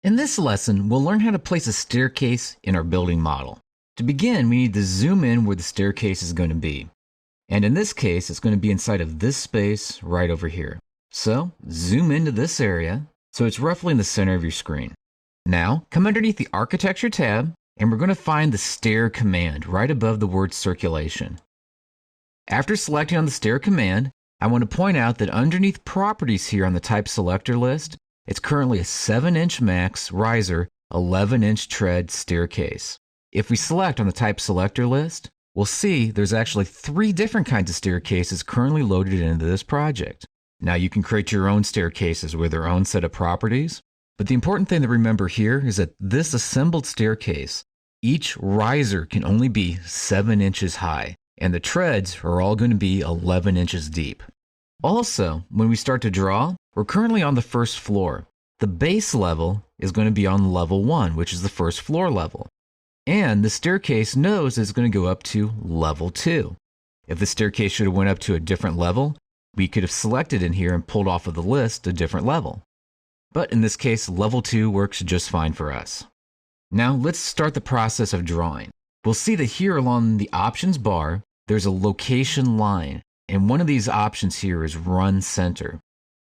In this lesson, we'll learn how to place a staircase in our building model. To begin, we need to zoom in where the staircase is going to be. And in this case, it's going to be inside of this space right over here. So, zoom into this area, so it's roughly in the center of your screen. Now, come underneath the Architecture tab, and we're going to find the Stair command right above the word circulation. After selecting on the Stair command, I want to point out that underneath Properties here on the Type Selector list, it's currently a 7-inch max riser, 11-inch tread staircase. If we select on the Type Selector list, we'll see there's actually 3 different kinds of staircases currently loaded into this project. Now you can create your own staircases with their own set of properties, but the important thing to remember here is that this assembled staircase, each riser can only be 7 inches high, and the treads are all going to be 11 inches deep. Also, when we start to draw, we're currently on the first floor. The base level is going to be on level 1, which is the first floor level. And the staircase knows it's going to go up to level 2. If the staircase should have went up to a different level, we could have selected in here and pulled off of the list a different level. But in this case, level 2 works just fine for us. Now let's start the process of drawing. We'll see that here along the options bar, there's a location line. And one of these options here is Run Center.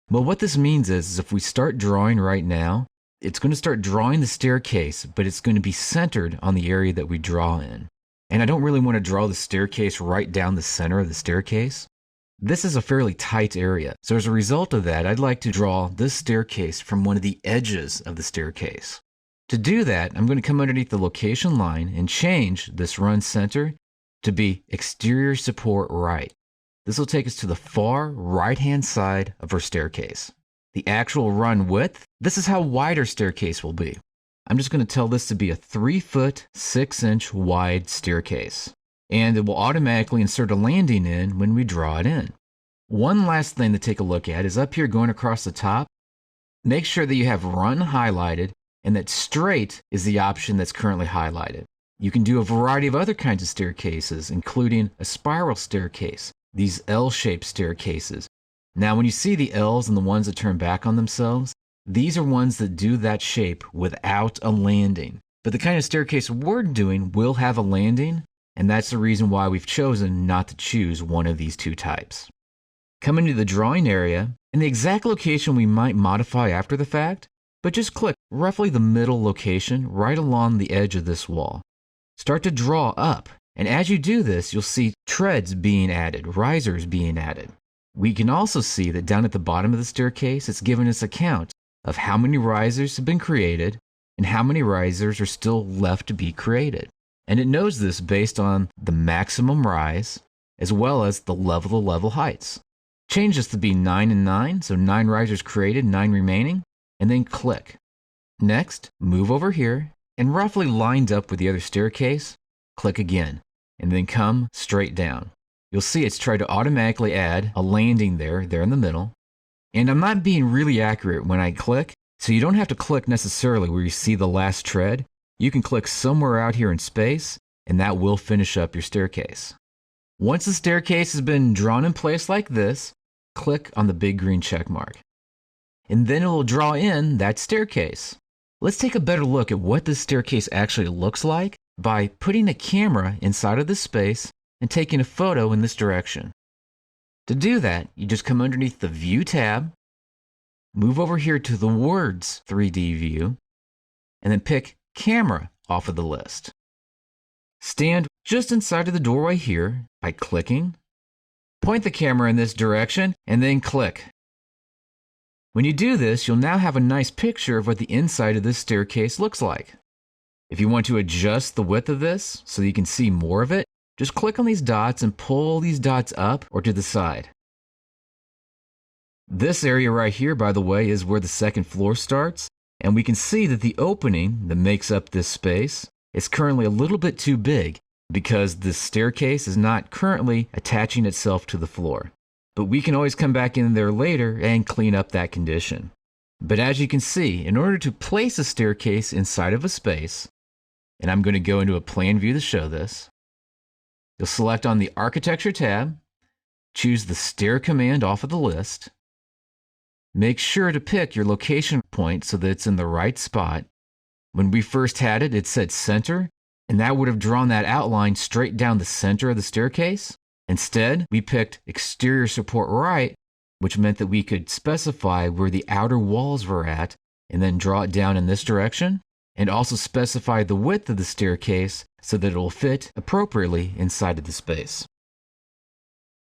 Well, what this means is if we start drawing right now, it's going to start drawing the staircase, but it's going to be centered on the area that we draw in. And I don't really want to draw the staircase right down the center of the staircase. This is a fairly tight area. So as a result of that, I'd like to draw this staircase from one of the edges of the staircase. To do that, I'm going to come underneath the location line and change this Run Center to be Exterior Support Right. This will take us to the far right-hand side of our staircase. The actual run width, this is how wide our staircase will be. I'm just going to tell this to be a 3-foot, 6-inch wide staircase. And it will automatically insert a landing in when we draw it in. One last thing to take a look at is up here going across the top. Make sure that you have Run highlighted and that Straight is the option that's currently highlighted. You can do a variety of other kinds of staircases, including a spiral staircase. These L-shaped staircases. Now when you see the L's and the ones that turn back on themselves, these are ones that do that shape without a landing. But the kind of staircase we're doing will have a landing, and that's the reason why we've chosen not to choose one of these 2 types. Come into the drawing area, and the exact location we might modify after the fact, but just click roughly the middle location right along the edge of this wall. Start to draw up. And as you do this, you'll see treads being added, risers being added. We can also see that down at the bottom of the staircase, it's given us a count of how many risers have been created and how many risers are still left to be created. And it knows this based on the maximum rise as well as the level-to-level heights. Change this to be 9 and 9, so 9 risers created, 9 remaining, and then click. Next, move over here, and roughly lined up with the other staircase, click again. And then come straight down. You'll see it's tried to automatically add a landing there in the middle. And I'm not being really accurate when I click, so you don't have to click necessarily where you see the last tread. You can click somewhere out here in space, and that will finish up your staircase. Once the staircase has been drawn in place like this, click on the big green check mark. And then it will draw in that staircase. Let's take a better look at what this staircase actually looks like by putting a camera inside of this space and taking a photo in this direction. To do that, you just come underneath the View tab, move over here to the Words 3D view, and then pick Camera off of the list. Stand just inside of the doorway here by clicking, point the camera in this direction, and then click. When you do this, you'll now have a nice picture of what the inside of this staircase looks like. If you want to adjust the width of this so that you can see more of it, just click on these dots and pull these dots up or to the side. This area right here, by the way, is where the second floor starts, and we can see that the opening that makes up this space is currently a little bit too big because this staircase is not currently attaching itself to the floor. But we can always come back in there later and clean up that condition. But as you can see, in order to place a staircase inside of a space, and I'm going to go into a plan view to show this, you'll select on the Architecture tab, choose the Stair command off of the list. Make sure to pick your location point so that it's in the right spot. When we first had it, it said center, and that would have drawn that outline straight down the center of the staircase. Instead, we picked exterior support right, which meant that we could specify where the outer walls were at and then draw it down in this direction, and also specify the width of the staircase so that it will fit appropriately inside of the space.